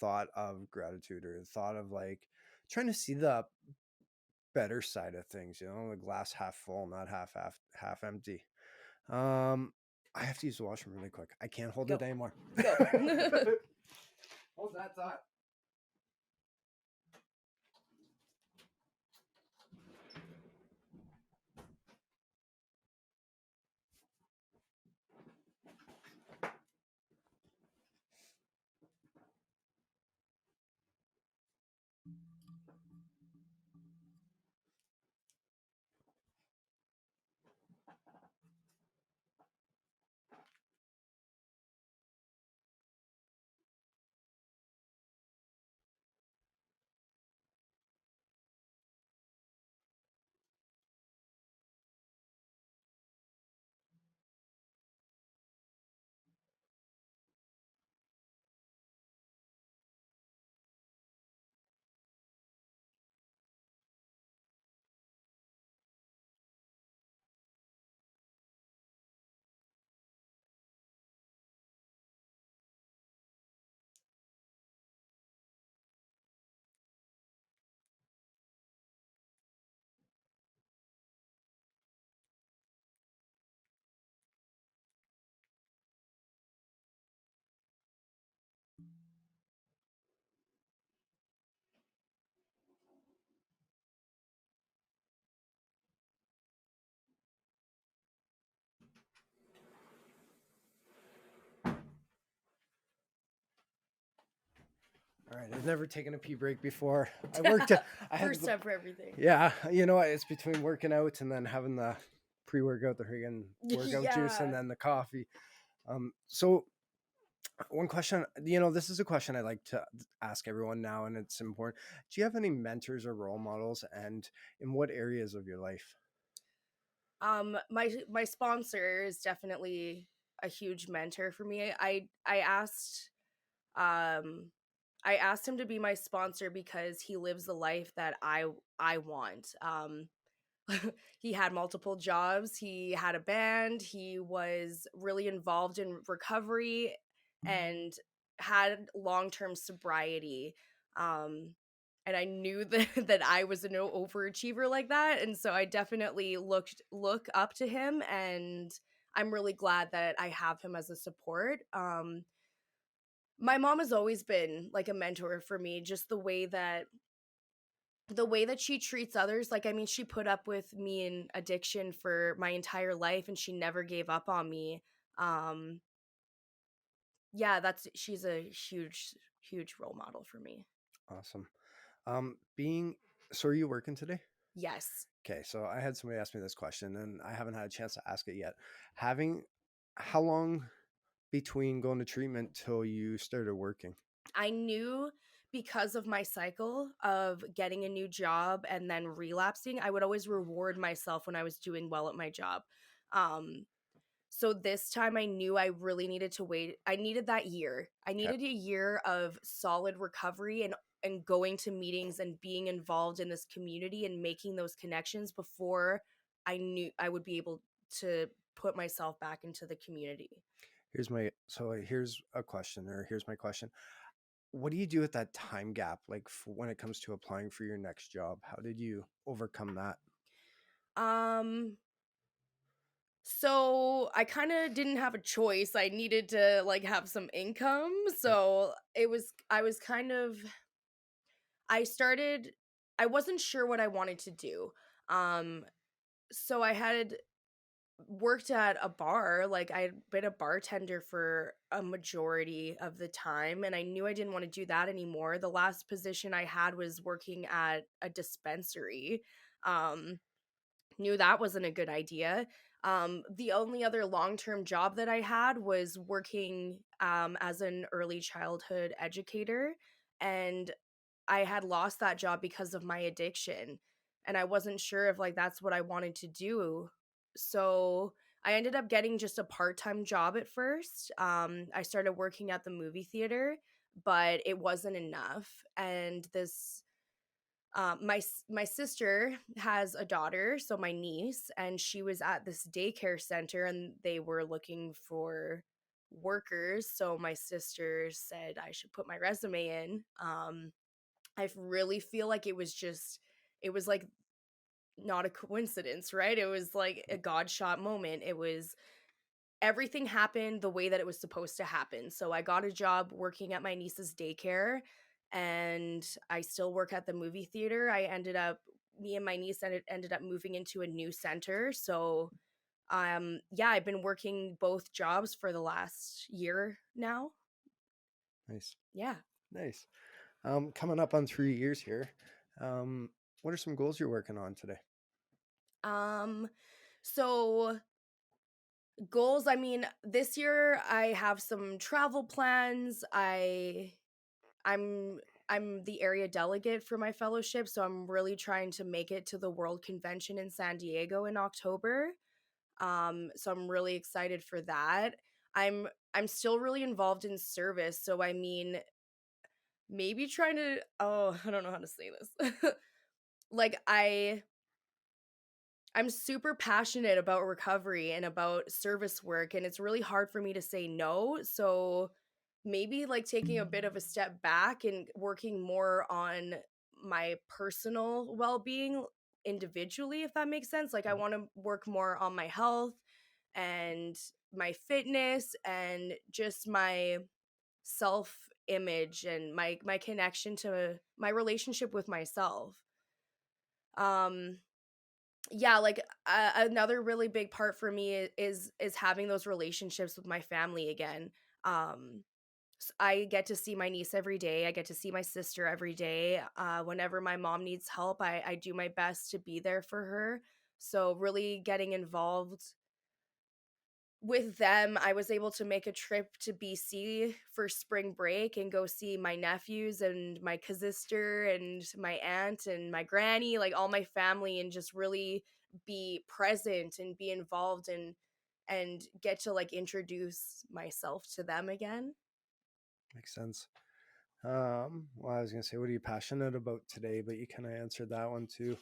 thought of gratitude or thought of like trying to see the better side of things, the glass half full, not half empty. I have to use the washroom really quick. I can't hold Go. it anymore. Go. Hold that thought. All right, I've never taken a pee break before. I worked. I had First step for everything. yeah, it's between working out and then having the pre-workout, the friggin' workout juice, and Yeah. then the coffee. So one question, this is a question I like to ask everyone now, and it's important. Do you have any mentors or role models, and in what areas of your life? My sponsor is definitely a huge mentor for me. Um I asked him to be my sponsor because he lives the life that I want. He had multiple jobs, he had a band, he was really involved in recovery, and had long-term sobriety. Um and I knew that that I was an overachiever like that, and so I definitely look up to him, and I'm really glad that I have him as a support. My mom has always been like a mentor for me, just the way that she treats others. Like, I mean, she put up with me in addiction for my entire life, and she never gave up on me. um yeah, that's she's a huge role model for me. Awesome. Being so, are you working today? Yes. Okay, so I had somebody ask me this question, and I haven't had a chance to ask it yet. Having How long between going to treatment till you started working? I knew, because of my cycle of getting a new job and then relapsing, I would always reward myself when I was doing well at my job. Um, so this time I knew I really needed to wait. I needed that year. I Okay. needed a year of solid recovery and and going to meetings and being involved in this community and making those connections before I knew I would be able to put myself back into the community. Here's a question, or here's my question. What do you do with that time gap, like when it comes to applying for your next job? How did you overcome that? Um so I kind of didn't have a choice. I needed to like have some income. Yep. So I was kind of I started I wasn't sure what I wanted to do. Um so I had worked at a bar, like I'd been a bartender for a majority of the time, and I knew I didn't want to do that anymore. The last position I had was working at a dispensary. Um Knew that wasn't a good idea. The only other long-term job that I had was working as an early childhood educator, and I had lost that job because of my addiction, and I wasn't sure if like that's what I wanted to do. So I ended up getting just a part-time job at first. I started working at the movie theater, but it wasn't enough. And my sister has a daughter, so my niece, and she was at this daycare center, and they were looking for workers. So my sister said I should put my resume in. I really feel like it was like not a coincidence, right? It was like a God shot moment. It was everything happened the way that it was supposed to happen. So I got a job working at my niece's daycare, and I still work at the movie theater. Me and my niece ended up moving into a new center. So yeah, I've been working both jobs for the last year now. Nice. Yeah. Nice. Coming up on 3 years here. Um, what are some goals you're working on today? Um so goals, I mean, this year I have some travel plans. I'm I'm the area delegate for my fellowship, so I'm really trying to make it to the World Convention in San Diego in October. So I'm really excited for that. I'm still really involved in service, so I mean, maybe trying to I don't know how to say this. like I'm super passionate about recovery and about service work, and it's really hard for me to say no. So maybe like taking a bit of a step back and working more on my personal well-being individually, if that makes sense. Like I want to work more on my health and my fitness and just my self image and my connection to my relationship with myself. Um yeah, like another really big part for me is having those relationships with my family again. um I get to see my niece every day. I get to see my sister every day. Whenever my mom needs help, I do my best to be there for her. So really getting involved with them. I was able to make a trip to BC for spring break and go see my nephews and my sister and my aunt and my granny, like all my family, and just really be present and be involved and get to like introduce myself to them again. Makes sense. Well, I was gonna say, what are you passionate about today? But you kind of answered that one too.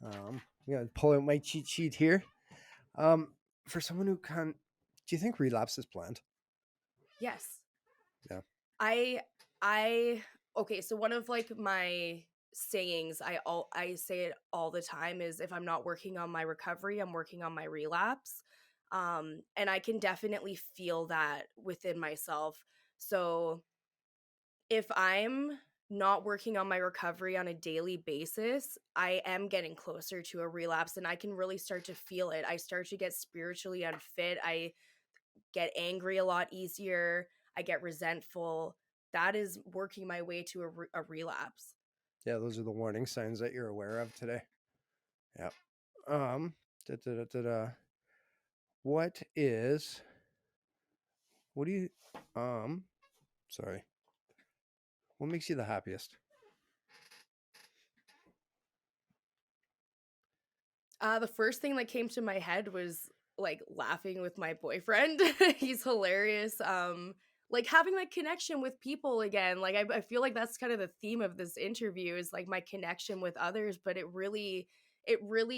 I'm gonna pull out my cheat sheet here. Um, for someone who can, do you think relapse is planned? Yes. Yeah. I I okay, so one of like my sayings, I say it all the time, is if I'm not working on my recovery, I'm working on my relapse. And I can definitely feel that within myself. So if I'm not working on my recovery on a daily basis, I am getting closer to a relapse, and I can really start to feel it. I start to get spiritually unfit. I get angry a lot easier. I get resentful. That is working my way to a relapse. Yeah, those are the warning signs that you're aware of today. Yeah. Um, da, da, da, da, da. What is, what do you, um, sorry, what makes you the happiest? The first thing that came to my head was like laughing with my boyfriend. He's hilarious. like having that connection with people again. Like I feel like that's kind of the theme of this interview is like my connection with others, but it really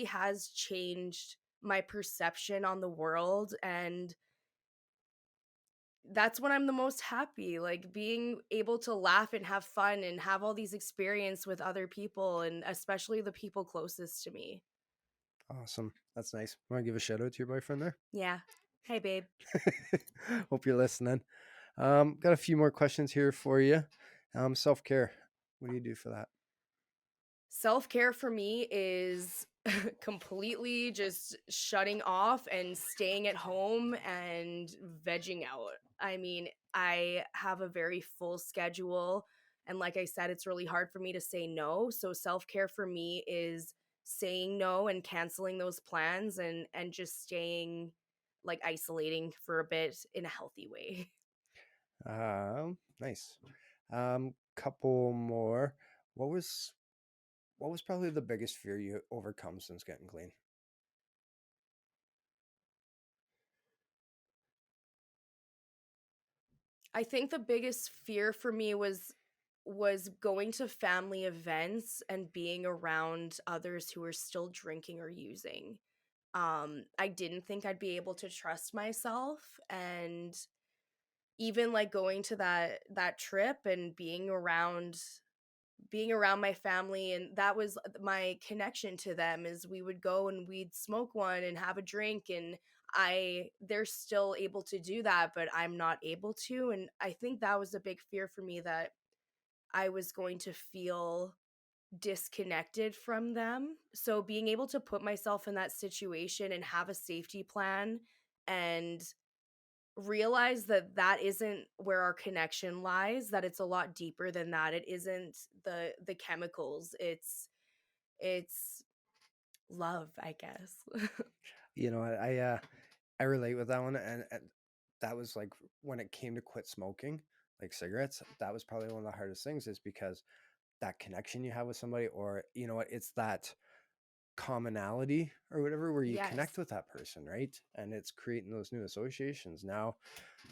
has changed my perception on the world, and that's when I'm the most happy, like being able to laugh and have fun and have all these experience with other people and especially the people closest to me. Awesome. That's nice. Want to give a shout out to your boyfriend there? Yeah. Hey babe. Hope you're listening. Got a few more questions here for you. Self care. What do you do for that? Self-care for me is completely just shutting off and staying at home and vegging out. I mean, I have a very full schedule, and like I said, it's really hard for me to say no. So self-care for me is saying no and canceling those plans and just staying like isolating for a bit in a healthy way. Nice. Couple more. What was what was probably the biggest fear you overcome since getting clean? I think the biggest fear for me was going to family events and being around others who are still drinking or using. I didn't think I'd be able to trust myself, and even like going to that trip and being around my family, and that was my connection to them is we would go and we'd smoke one and have a drink, and they're still able to do that but I'm not able to, and I think that was a big fear for me, that I was going to feel disconnected from them. So being able to put myself in that situation and have a safety plan and realize that that isn't where our connection lies, that it's a lot deeper than that. It isn't the chemicals. It's love, I guess. I relate with that one, and that was like when it came to quit smoking, like cigarettes. That was probably one of the hardest things, is because that connection you have with somebody, or it's that commonality or whatever where you connect Yes. with that person, right? And it's creating those new associations. Now,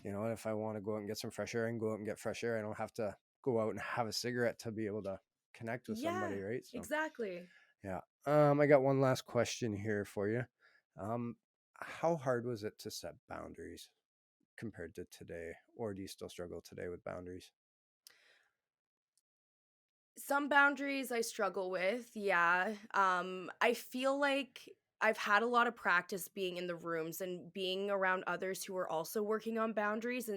if I want to go out and get some fresh air, I can go out and get fresh air. I don't have to go out and have a cigarette to be able to connect with Yeah, somebody, right? So exactly. yeah. I got one last question here for you. Um, how hard was it to set boundaries compared to today, or do you still struggle today with boundaries? Some boundaries I struggle with, yeah. I feel like I've had a lot of practice being in the rooms and being around others who are also working on boundaries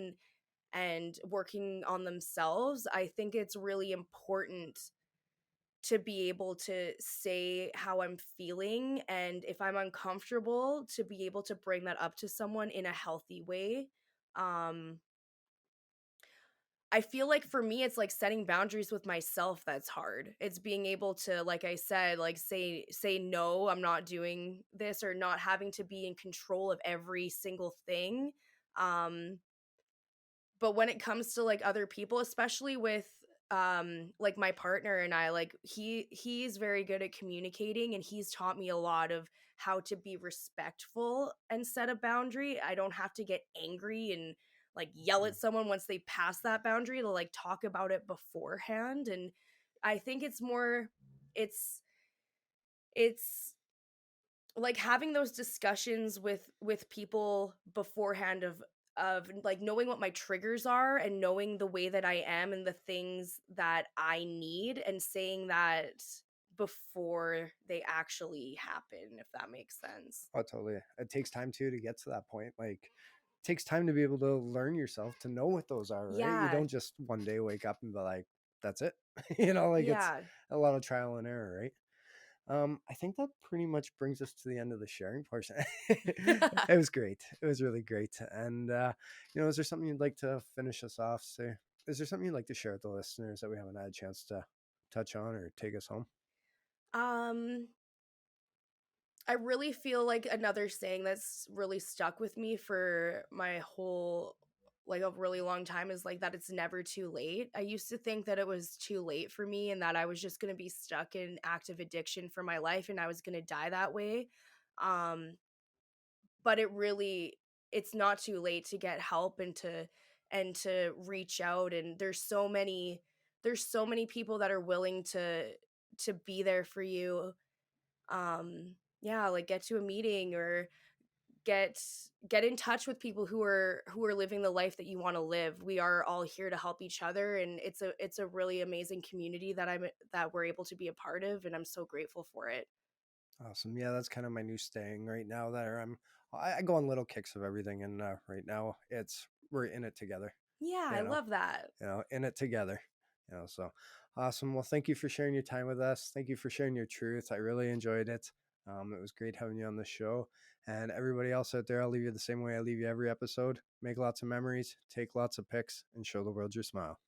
and working on themselves. I think it's really important to be able to say how I'm feeling, and if I'm uncomfortable to be able to bring that up to someone in a healthy way. Um I feel like for me, it's like setting boundaries with myself that's hard. It's being able to, like I said, like say no, I'm not doing this, or not having to be in control of every single thing. Um, but when it comes to like other people, especially with like my partner and I, like he's very good at communicating, and he's taught me a lot of how to be respectful and set a boundary. I don't have to get angry and like yell Mm. at someone once they pass that boundary, to like talk about it beforehand. And I think it's it's like having those discussions with people beforehand of like knowing what my triggers are and knowing the way that I am and the things that I need, and saying that before they actually happen, if that makes sense. Oh, totally. It takes time too to get to that point. Like, it takes time to be able to learn yourself to know what those are, right? You Yeah. don't just one day wake up and be like, that's it. Like it's Yeah. a lot of trial and error, right? I think that pretty much brings us to the end of the sharing portion. It was great. It was really great. And is there something you'd like to finish us off? Say, is there something you'd like to share with the listeners that we haven't had a chance to touch on or take us home? um I really feel like another saying that's really stuck with me for my whole, like a really long time, is like that it's never too late. I used to think that it was too late for me and that I was just going to be stuck in active addiction for my life and I was going to die that way. Um but it's not too late to get help and and to reach out, and there's so many people that are willing to be there for you. Yeah, like get to a meeting or get get in touch with people who are living the life that you want to live. We are all here to help each other, and it's a really amazing community that we're able to be a part of, and I'm so grateful for it. Awesome. Yeah, that's kind of my new staying right now. I go on little kicks of everything, and right now it's we're in it together. Yeah, I You know, love that. in it together. So awesome. Well, thank you for sharing your time with us. Thank you for sharing your truth. I really enjoyed it. It was great having you on the show. And everybody else out there, I'll leave you the same way I leave you every episode. Make lots of memories, take lots of pics, and show the world your smile.